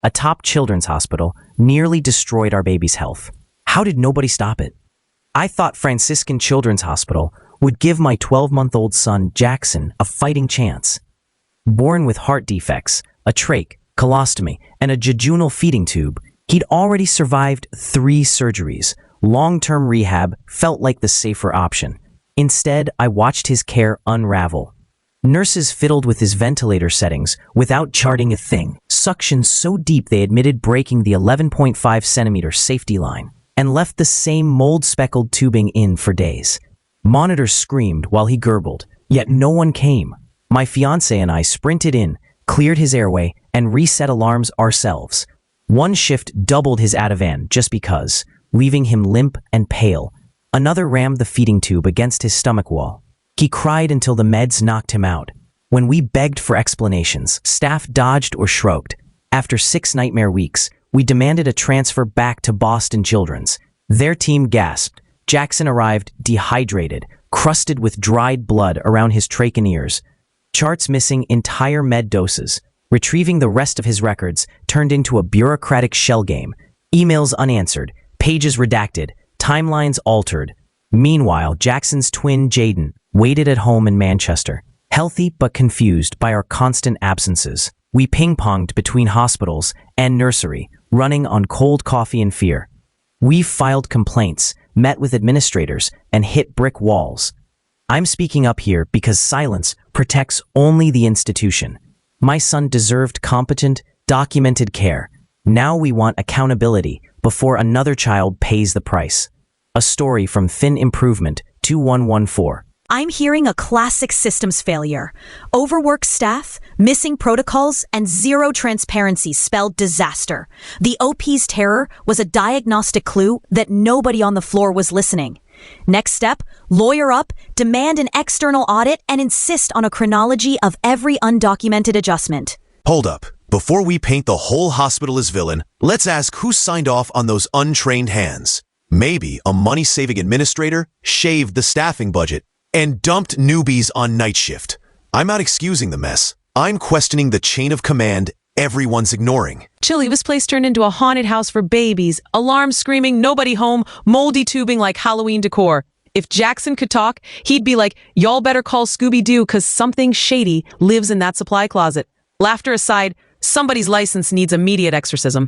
a top children's hospital, nearly destroyed our baby's health. How did nobody stop it? I thought Franciscan Children's Hospital would give my 12-month-old son, Jackson, a fighting chance. Born with heart defects, a trach, colostomy, and a jejunal feeding tube, he'd already survived 3 surgeries. Long-term rehab felt like the safer option. Instead, I watched his care unravel. Nurses fiddled with his ventilator settings without charting a thing, suctioned so deep they admitted breaking the 11.5-centimeter safety line, and left the same mold-speckled tubing in for days. Monitors screamed while he gurgled, yet no one came. My fiancé and I sprinted in, cleared his airway, and reset alarms ourselves. One shift doubled his Ativan just because, leaving him limp and pale. Another rammed the feeding tube against his stomach wall. He cried until the meds knocked him out. When we begged for explanations, staff dodged or shrugged. After 6 nightmare weeks, we demanded a transfer back to Boston Children's. Their team gasped. Jackson arrived dehydrated, crusted with dried blood around his trach and ears. Charts missing entire med doses. Retrieving the rest of his records turned into a bureaucratic shell game. Emails unanswered, pages redacted, timelines altered. Meanwhile, Jackson's twin, Jaden, waited at home in Manchester, healthy but confused by our constant absences. We ping-ponged between hospitals and nursery, running on cold coffee and fear. We filed complaints, met with administrators, and hit brick walls. I'm speaking up here because silence protects only the institution. My son deserved competent, documented care. Now we want accountability before another child pays the price. A story from Fin Improvement 2114. I'm hearing a classic systems failure. Overworked staff, missing protocols, and zero transparency spelled disaster. The OP's terror was a diagnostic clue that nobody on the floor was listening. Next step, lawyer up, demand an external audit, and insist on a chronology of every undocumented adjustment. Hold up. Before we paint the whole hospital as villain, let's ask who signed off on those untrained hands. Maybe a money-saving administrator shaved the staffing budget and dumped newbies on night shift. I'm not excusing the mess. I'm questioning the chain of command everyone's ignoring. Chilly, this place turned into a haunted house for babies. Alarms screaming, nobody home, moldy tubing like Halloween decor. If Jackson could talk, he'd be like, y'all better call Scooby-Doo because something shady lives in that supply closet. Laughter aside, somebody's license needs immediate exorcism.